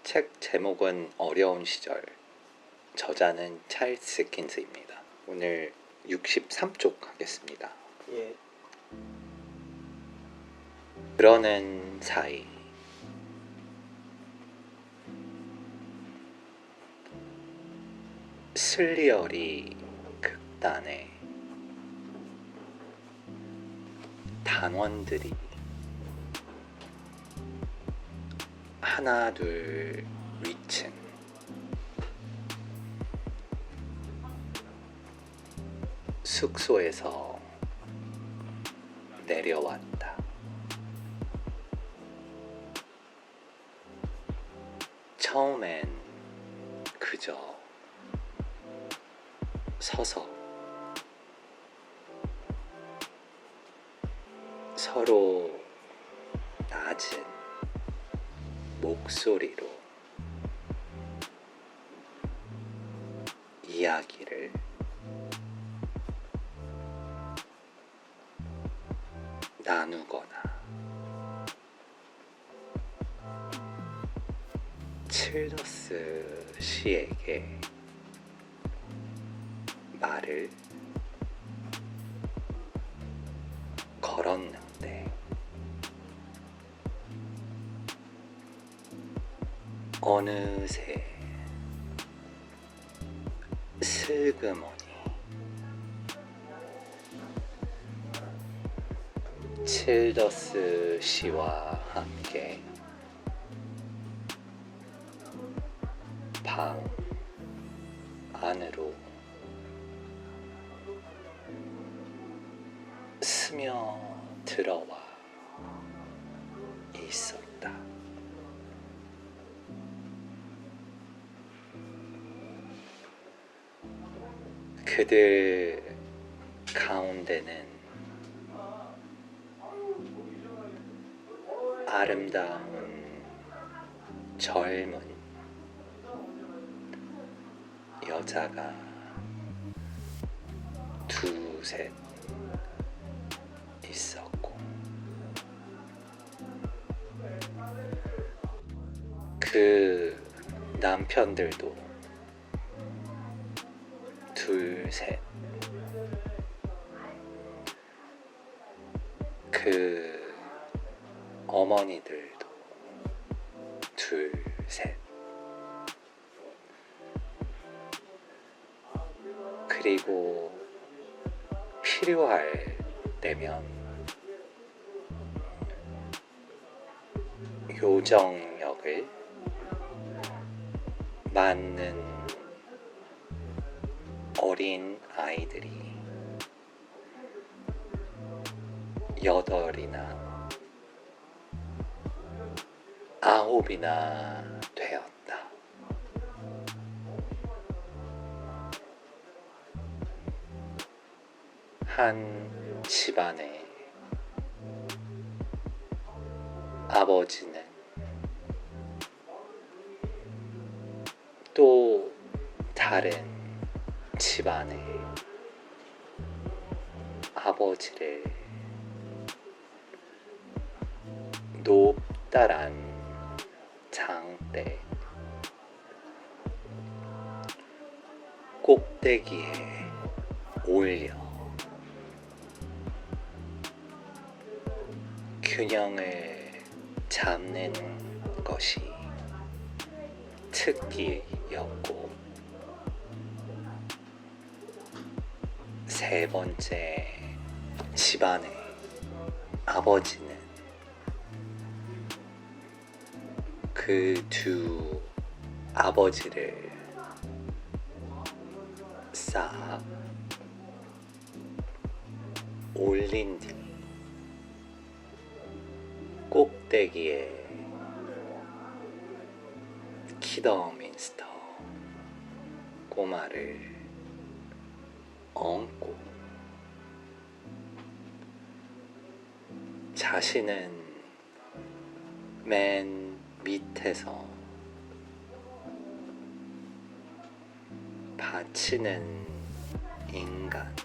책 제목은 어려운 시절, 저자는 찰스 디킨스입니다. 오늘 63쪽 하겠습니다. 예. 그러는 사이 슬리얼이 극단에 단원들이 하나 둘 위층 숙소에서 내려왔다. 처음엔 그저 서서 서로 낮은 목소리로 이야기를 나누거나 칠더스 씨에게 말을 걸었는데 어느새 슬그머니 칠더스 씨와 함께 방 안으로 스며 들어와 있었다. 그들 가운데는 아름다운 젊은 여자가 두셋 있었고 그 남편들도 둘셋 그 어머니들도 둘셋 그리고 필요할 때면 요정역을 맡는 어린 아이들이 8이나 9이나 되었다. 한 집안에 아버지는 또 다른 집안에 아버지를 높다란 장대 꼭대기에 올려 균형을 잡는 것이 특기였고 세 번째 집안의 아버지는 그 두 아버지를 싹 올린 뒤 꼭대기에 키더민스터 꼬마를 얹고 자신은 맨 밑에서 바치는 인간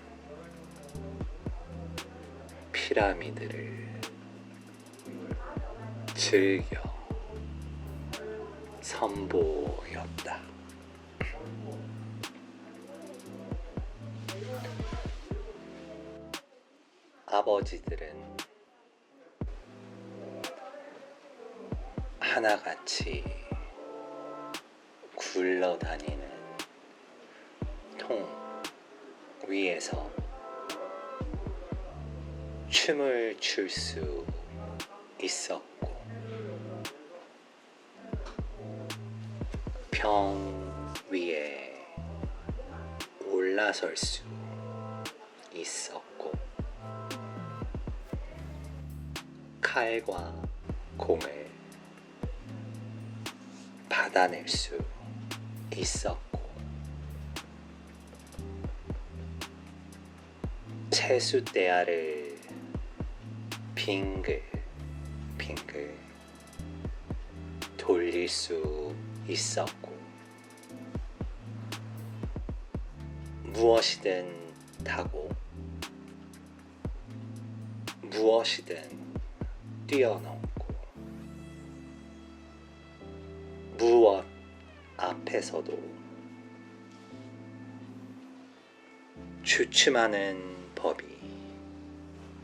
피라미드를 즐겨 선보였다. 아버지들은 하나같이 굴러다니는 통 위에서 춤을 출 수 있었고 병 위에 올라설 수 있었고 칼과 공을 받아낼 수 있었고 세숫대야를 빙글빙글 돌릴 수 있었고 무엇이든 타고 무엇이든 뛰어넘고 무엇 앞에서도 주춤하는 법이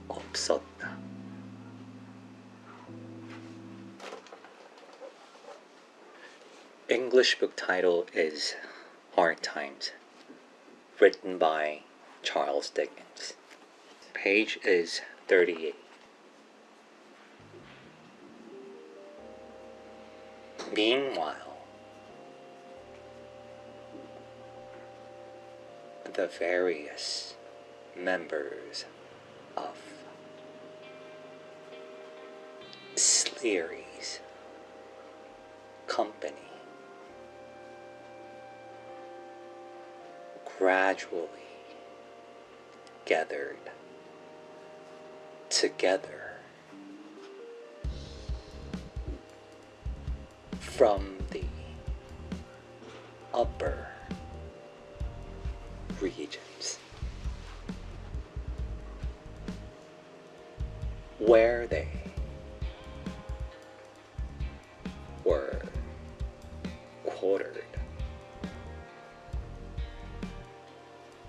없었다. English book title is Hard Times, written by Charles Dickens. Page is 38. Meanwhile, the various members of Sleary's company gradually gathered together from the upper regions, where they were quartered,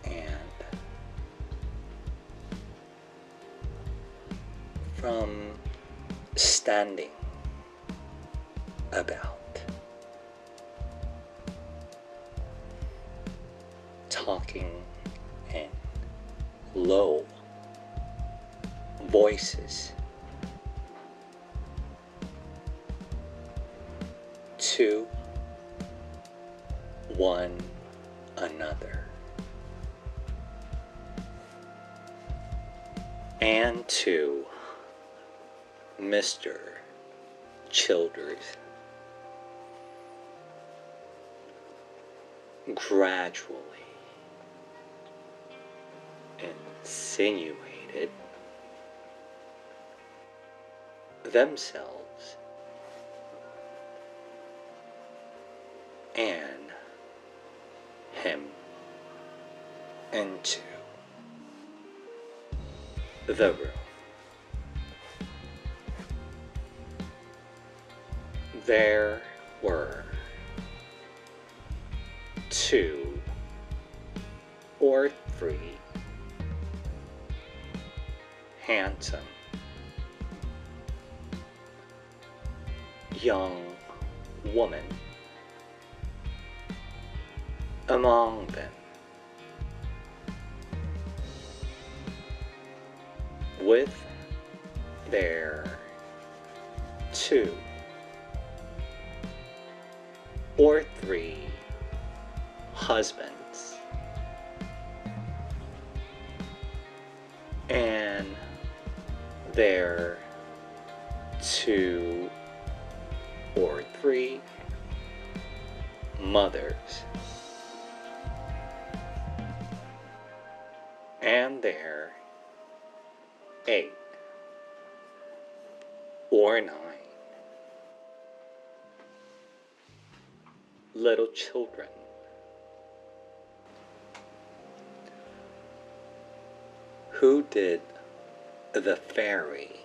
and from standing about, talking in low voices to one another and to Mr. Childers, gradually insinuated themselves and him into the room. There were 2 or 3 handsome young women among them, with their 2 or 3 husbands, and their 2 or 3 mothers, and their 8 or 9 little children. Who did the fairy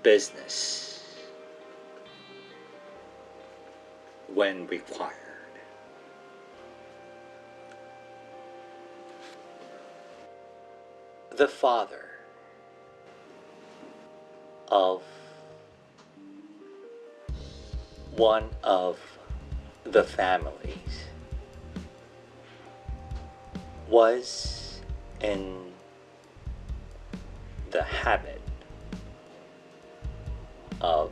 business when required. The father of one of the families was in the habit of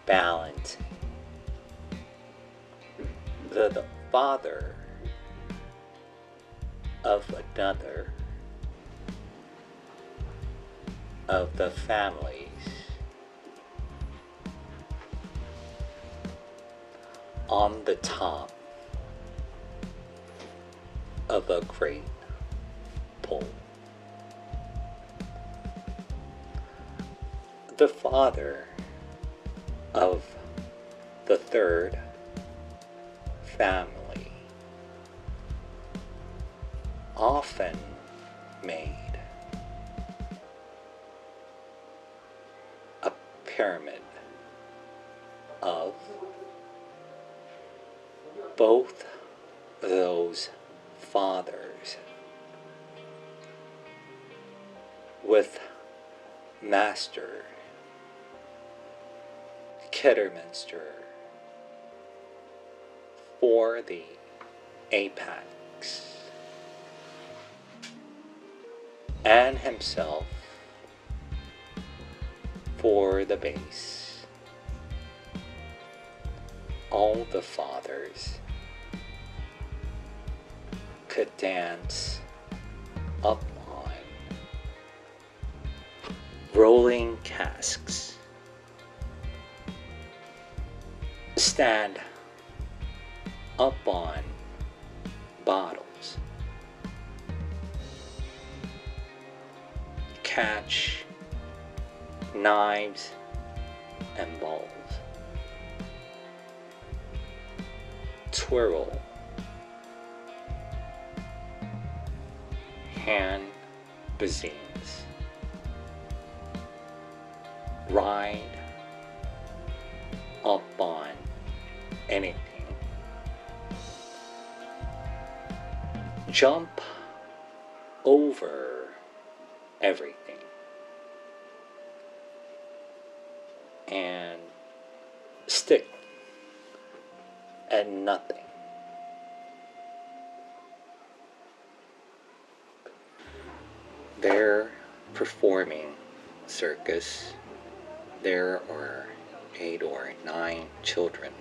balancing the father of another of the families on the top of a great pole. The father of the third family often made a pyramid of both those fathers with Master Kidderminster for the apex and himself for the base. All the fathers could dance up on rolling casks, stand up on bottles, catch knives and balls, twirl hand-basins, ride up on anything, jump over everything, and stick at nothing. They're performing circus. There are 8 or 9 children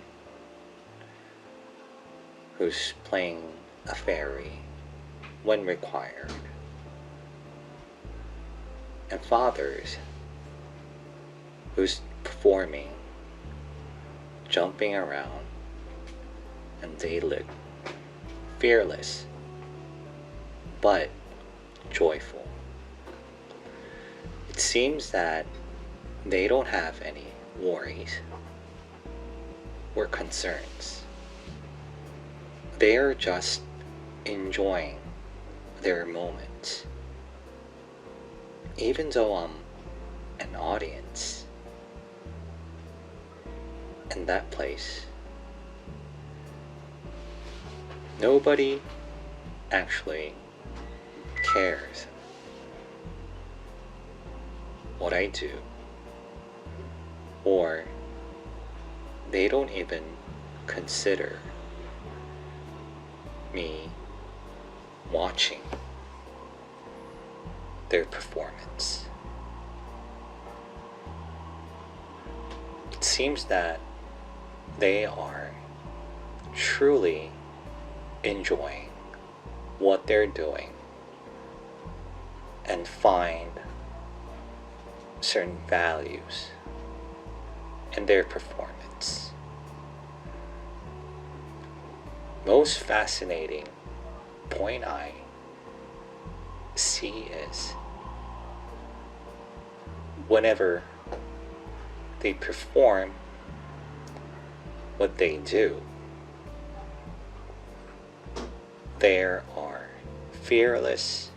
who's playing a fairy when required, and fathers who's performing, jumping around, and they look fearless but joyful. It seems that they don't have any worries or concerns. They are just enjoying their moments. Even though I'm an audience in that place, nobody actually cares what I do, or they don't even consider me watching their performance. It seems that they are truly enjoying what they're doing and find certain values in their performance. Most fascinating point I see is whenever they perform what they do, they are fearless,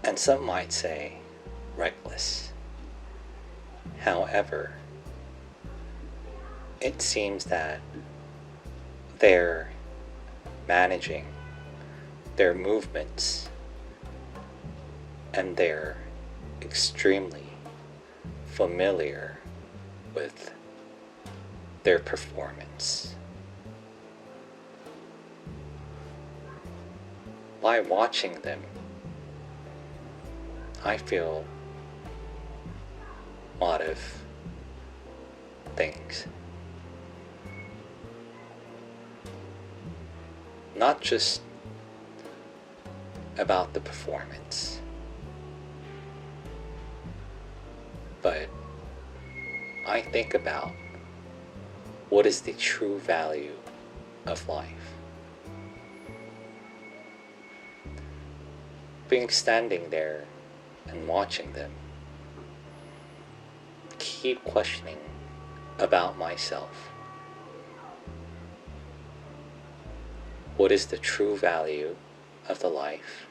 and some might say reckless. However, it seems that they're managing their movements and they're extremely familiar with their performance. By watching them, I feel a lot of things. Not just about the performance, but I think about what is the true value of life. Being standing there and watching them, keep questioning about myself. What is the true value of the life